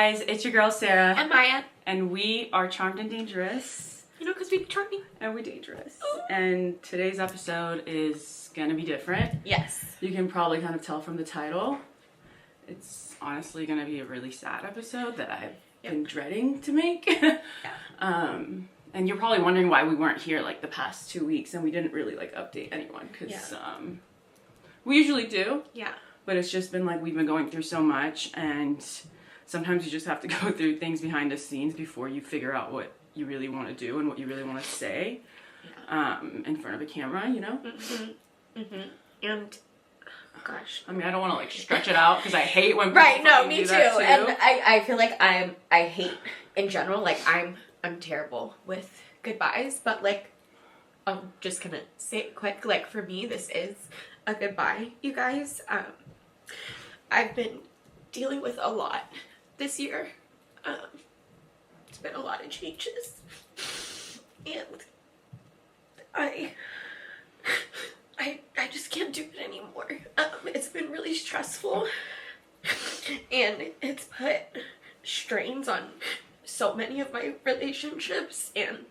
guys, it's your girl Sarah. And Maya. And we are charmed and dangerous. You know, because we be charming. And we're dangerous. And today's episode is gonna be different. Yes. You can probably kind of tell from the title. It's honestly gonna be a really sad episode that I've been dreading to make. And you're probably wondering why we weren't here like the past 2 weeks and we didn't really like update anyone because we usually do. Yeah. But it's just been like we've been going through so much, and sometimes you just have to go through things behind the scenes before you figure out what you really want to do and what you really want to say in front of a camera, you know? And gosh, I mean, I don't want to like stretch it out because I hate when people me do too. that too. And I feel like I hate in general, like I'm terrible with goodbyes, but like I'm just gonna say it quick, like for me this is a goodbye, you guys. I've been dealing with a lot this year. It's been a lot of changes, and I just can't do it anymore. It's been really stressful, and it's put strains on so many of my relationships, and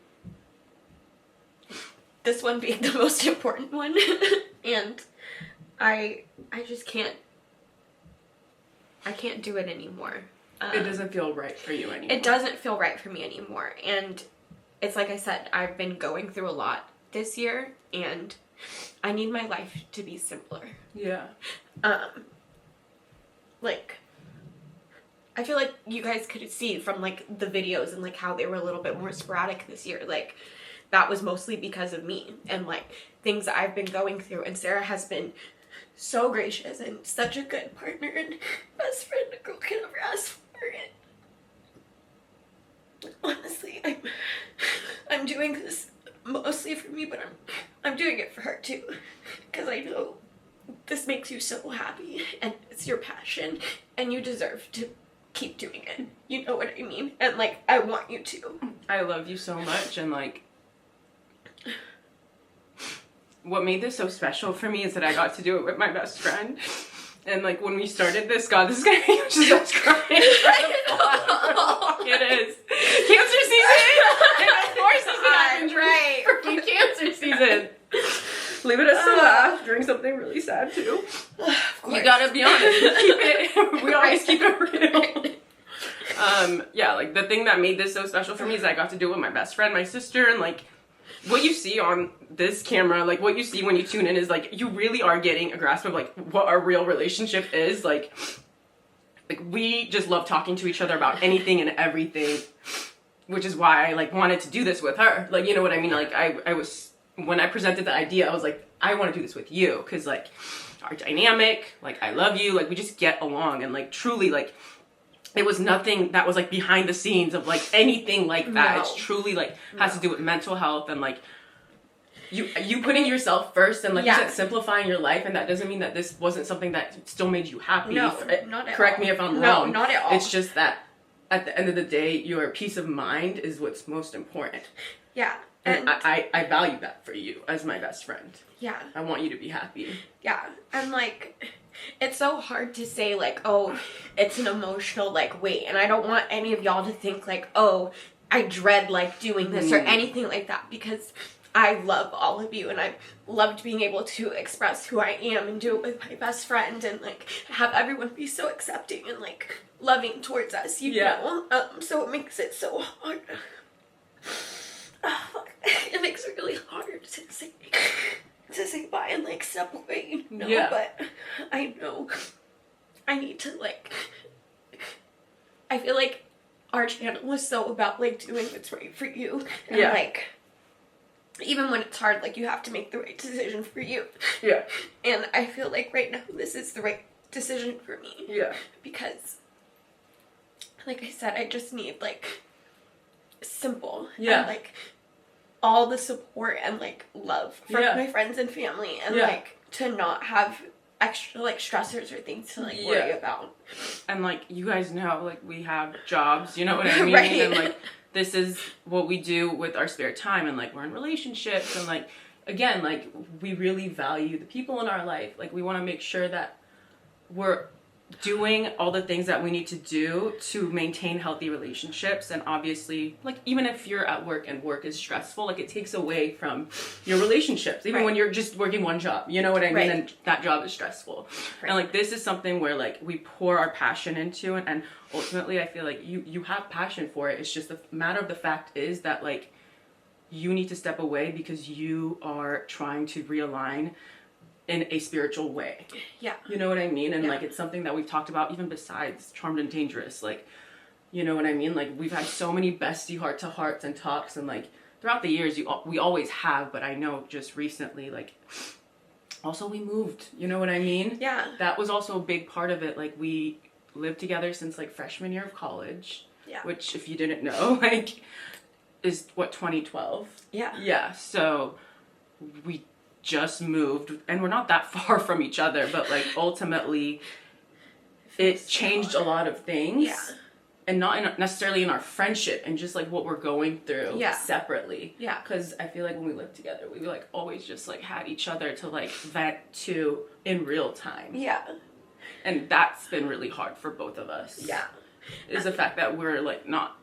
this one being the most important one. And I just can't do it anymore. It doesn't feel right for you anymore. It doesn't feel right for me anymore. And it's like I said, I've been going through a lot this year, and I need my life to be simpler. Yeah. Like, I feel like you guys could see from like the videos and like how they were a little bit more sporadic this year. Like, that was mostly because of me and like things I've been going through. And Sarah has been so gracious and such a good partner and best friend a girl can ever ask for. And honestly, I'm doing this mostly for me, but I'm doing it for her too, because I know this makes you so happy and it's your passion and you deserve to keep doing it. You know what I mean? And like, I want you to. I love you so much, and like what made this so special for me is that I got to do it with my best friend. And like when we started this, God, this is gonna be just us crying. It is cancer season, and of course it's not right. freaking cancer season. Leave it us to laugh during something really sad too. You gotta be honest. We always keep it real. Yeah, like the thing that made this so special for me is I got to do it with my best friend, my sister, and like what you see on this camera, like what you see when you tune in is like you really are getting a grasp of like what our real relationship is. Like we just love talking to each other about anything and everything, which is why I like wanted to do this with her. Like, you know what I mean? Like I was, when I presented the idea, I was like, I want to do this with you because like our dynamic, like I love you, like we just get along, and like truly like it was nothing that was like behind the scenes of like anything like that. No. It's truly like has to do with mental health and like you putting yourself first and like you said, simplifying your life. And that doesn't mean that this wasn't something that still made you happy. No, not at Correct all. me if I'm no, wrong. Not at all. It's just that at the end of the day, your peace of mind is what's most important. Yeah. And I value that for you as my best friend. Yeah. I want you to be happy. Yeah. And like, it's so hard to say like, oh, it's an emotional like weight. And I don't want any of y'all to think like, oh, I dread like doing this or anything like that, because I love all of you and I've loved being able to express who I am and do it with my best friend and like have everyone be so accepting and like loving towards us, you know? So it makes it so hard. It makes it really hard to say bye and like step away, you know? But I know I need to like, I feel like our channel was so about like doing what's right for you, and like even when it's hard, like you have to make the right decision for you. Yeah. And I feel like right now this is the right decision for me. Yeah. Because like I said, I just need like simple and like all the support and like love from my friends and family, and like to not have extra like stressors or things to like worry about. And like you guys know, like we have jobs, you know what I mean? And like this is what we do with our spare time, and like we're in relationships, and like again, like we really value the people in our life. Like we want to make sure that we're doing all the things that we need to do to maintain healthy relationships. And obviously, like, even if you're at work and work is stressful, like, it takes away from your relationships, even when you're just working one job, you know what I mean? And that job is stressful. And like, this is something where like we pour our passion into it, and ultimately I feel like you have passion for it. It's just the matter of the fact is that like you need to step away because you are trying to realign in a spiritual way. Yeah. You know what I mean? And like, it's something that we've talked about even besides Charmed and Dangerous. Like, you know what I mean? Like, we've had so many bestie heart-to-hearts and talks, and like throughout the years we always have, but I know just recently, like, also we moved, you know what I mean? Yeah. That was also a big part of it. Like, we lived together since like freshman year of college. Yeah. Which, if you didn't know, like, is what, 2012? Yeah. Yeah. So we just moved, and we're not that far from each other, but like ultimately it changed a lot of things. Yeah. And not necessarily in our friendship, and just like what we're going through separately. Yeah. Because I feel like when we lived together, we like always just like had each other to like vent to in real time. Yeah. And that's been really hard for both of us. Yeah. Is the fact that we're like not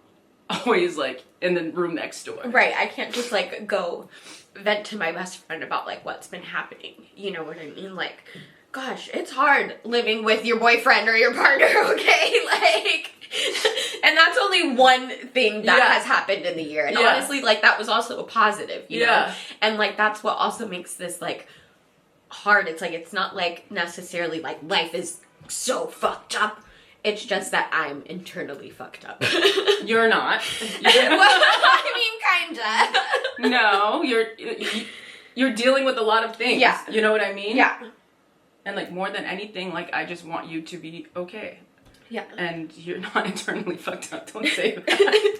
always like in the room next door. Right. I can't just like go vent to my best friend about like what's been happening. You know what I mean? Like, gosh, it's hard living with your boyfriend or your partner, okay? Like, and that's only one thing that has happened in the year. And honestly, like, that was also a positive, you know? And like, that's what also makes this like hard. It's like, it's not like necessarily like life is so fucked up. It's just that I'm internally fucked up. You're not. Well, I mean, kinda. No, you're dealing with a lot of things. Yeah. You know what I mean? Yeah. And like, more than anything, like, I just want you to be okay. Yeah. And you're not internally fucked up. Don't say that.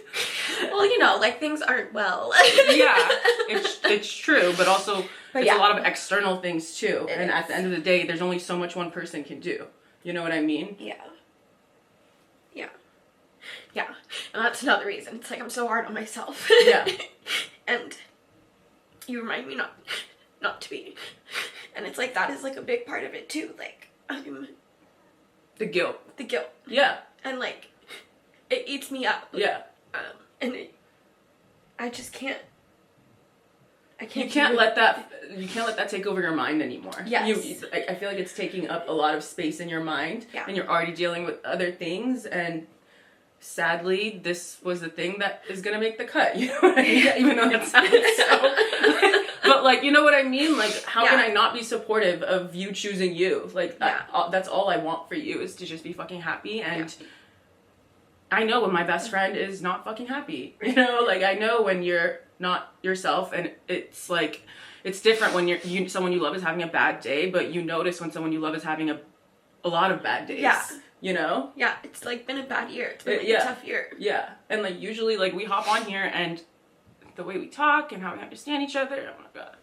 Well, you know, like, things aren't well. Yeah, it's true, but also it's a lot of external things too. And at the end of the day, there's only so much one person can do. You know what I mean? Yeah. Yeah. And that's another reason. It's like I'm so hard on myself. Yeah. And you remind me not to be. And it's like that is like a big part of it too. Like, the guilt. Yeah. And like, it eats me up. Yeah. And I just can't. You can't let that take over your mind anymore. Yes. I feel like it's taking up a lot of space in your mind. Yeah. And you're already dealing with other things, and sadly, this was the thing that is gonna make the cut. You know what I mean? Even though that sounds so. But like, you know what I mean? Like, how can I not be supportive of you choosing you? Like, that's all I want for you, is to just be fucking happy. And I know when my best friend is not fucking happy. You know, like, I know when you're not yourself, and it's like, it's different when someone you love is having a bad day, but you notice when someone you love is having a lot of bad days. Yeah. You know? Yeah, it's like been a bad year. It's been like a tough year. Yeah. And like, usually like we hop on here, and the way we talk and how we understand each other, oh my god.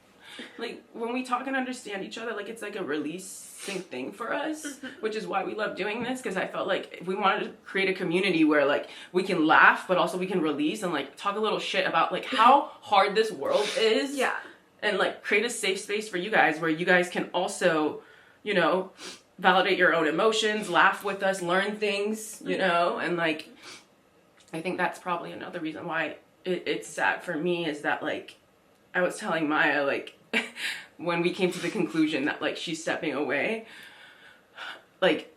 Like, when we talk and understand each other, like, it's like a releasing thing for us, which is why we love doing this, because I felt like we wanted to create a community where like we can laugh, but also we can release and like talk a little shit about like how hard this world is. Yeah. And like create a safe space for you guys where you guys can also, you know, validate your own emotions, laugh with us, learn things, you know. And like, I think that's probably another reason why it's sad for me, is that like, I was telling Maya, like, when we came to the conclusion that like she's stepping away, like,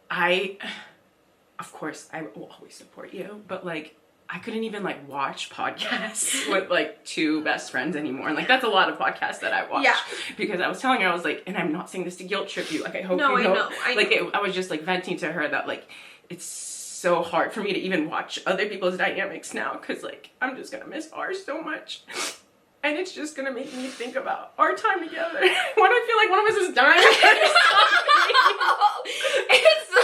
of course I will always support you, but like, I couldn't even like watch podcasts with like two best friends anymore. And like, that's a lot of podcasts that I watch. Yeah. Because I was telling her, I was like, and I'm not saying this to guilt trip you. Like, I hope you know. I know. I was just like venting to her that like, it's so hard for me to even watch other people's dynamics now, because like, I'm just gonna miss ours so much. And it's just gonna make me think about our time together. When I feel like one of us is dying. It's so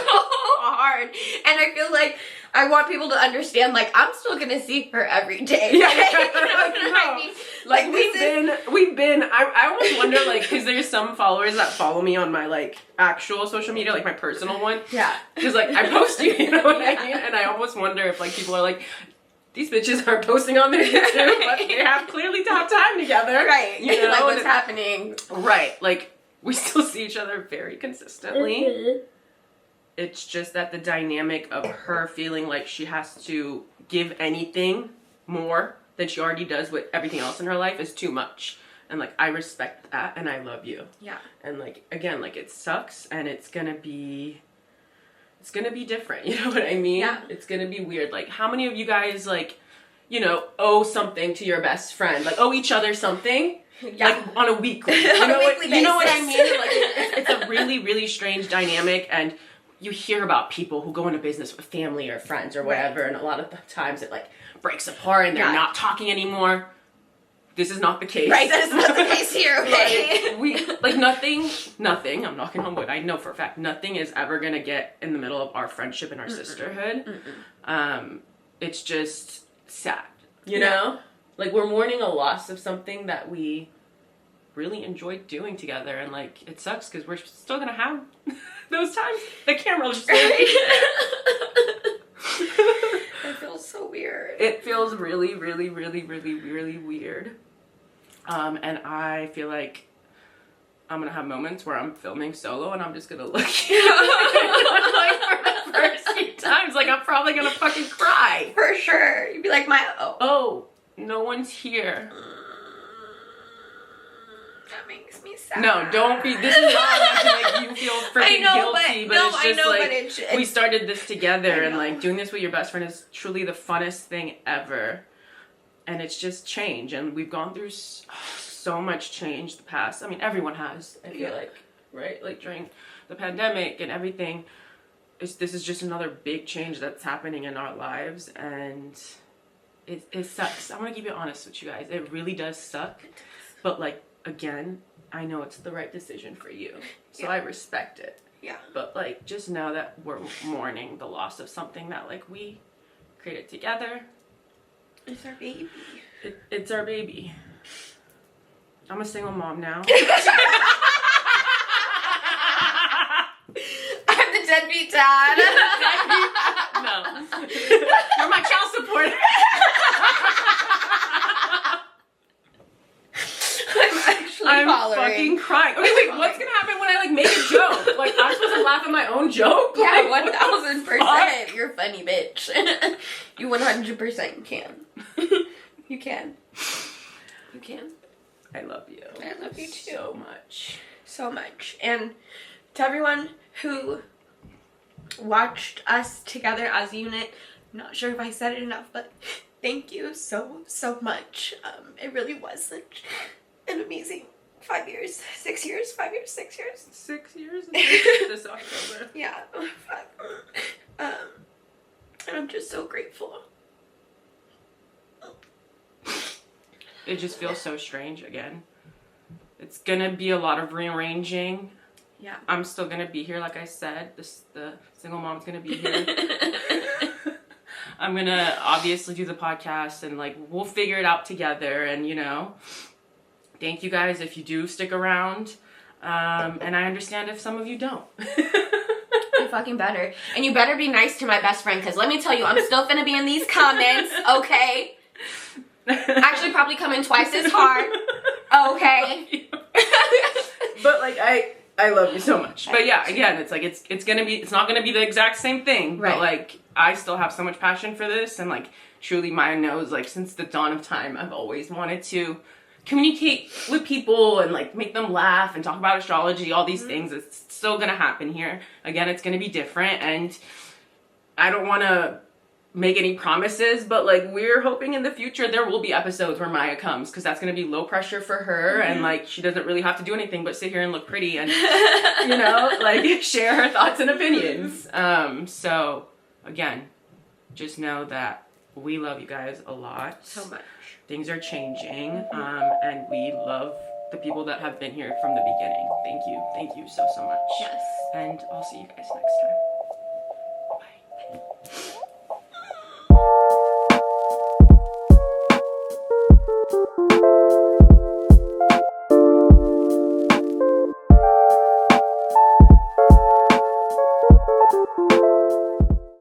hard. And I feel like I want people to understand, like, I'm still gonna see her every day. Yeah, I mean? Like, we've been, I almost wonder, like, because there's some followers that follow me on my, like, actual social media, like, my personal one. Yeah. Because, like, I post you know what I mean? And I almost wonder if, like, people are like, these bitches are posting on their YouTube, but they have clearly top time together. Right. You know? Like, what's happening? Right. Like, we still see each other very consistently. It's just that the dynamic of her feeling like she has to give anything more than she already does with everything else in her life is too much. And, like, I respect that, and I love you. Yeah. And, like, again, like, it sucks, and it's gonna be different, you know what I mean? Yeah. It's gonna be weird. Like, how many of you guys, like, you know, owe something to your best friend? Like, owe each other something? Yeah. Like, on a weekly. You know what I mean? Like, it's a really, really strange dynamic, and you hear about people who go into business with family or friends or whatever, and a lot of the times it, like, breaks apart, and they're not talking anymore. This is not the case. Right, that is not the case here, okay? Nothing, I'm knocking on wood, I know for a fact, nothing is ever gonna get in the middle of our friendship and our sisterhood. It's just sad, you know? Like, we're mourning a loss of something that we really enjoyed doing together, and, like, it sucks because we're still gonna have those times. The camera just It feels so weird. It feels really, really, really, really, really weird. And I feel like I'm gonna have moments where I'm filming solo and I'm just gonna look like for the first few times, like I'm probably gonna fucking cry. For sure. You'd be like, oh, no one's here. That makes me sad. No, don't be. This is not enough to make you feel freaking guilty, but it's just we started this together, and like doing this with your best friend is truly the funnest thing ever. And it's just change, and we've gone through so much change the past. I mean, everyone has. I feel like, right? Like during the pandemic and everything, this is just another big change that's happening in our lives, and it sucks. I'm gonna keep it honest with you guys. It really does suck, but like again, I know it's the right decision for you, so I respect it. Yeah. But like, just know that we're mourning the loss of something that like we created together. It's our baby. It's our baby. I'm a single mom now. I'm the deadbeat dad. No. You're my child support. I'm fucking crying. Okay, wait, what's gonna happen when I like make a joke? Like, I'm supposed to laugh at my own joke? Yeah, Like, 1000%. You're funny, bitch. You 100% can. You can. You can. I love you. I love you too. So much. So much. And to everyone who watched us together as a unit, I'm not sure if I said it enough, but thank you so, so much. It really was such an amazing 5 years, 6 years, 5 years, 6 years. 6 years this October. Yeah. And I'm just so grateful. It just feels so strange again. It's gonna be a lot of rearranging. Yeah. I'm still gonna be here, like I said. The single mom's gonna be here. I'm gonna obviously do the podcast, and like we'll figure it out together, and you know, thank you guys if you do stick around. And I understand if some of you don't. You fucking better. And you better be nice to my best friend, because let me tell you, I'm still finna be in these comments, okay? Actually, probably come in twice as hard, okay? But like, I love you so much. But yeah, again, it's like, it's not gonna be the exact same thing. Right. But like, I still have so much passion for this, and like, truly mine knows, like, since the dawn of time, I've always wanted to communicate with people and like make them laugh and talk about astrology, all these things. It's still gonna happen here. Again, it's gonna be different, and I don't want to make any promises, but like we're hoping in the future there will be episodes where Maya comes, because that's going to be low pressure for her, and like she doesn't really have to do anything but sit here and look pretty and you know, like share her thoughts and opinions. So again, just know that we love you guys a lot. So much. Things are changing, and we love the people that have been here from the beginning. Thank you so much. Yes. And I'll see you guys next time.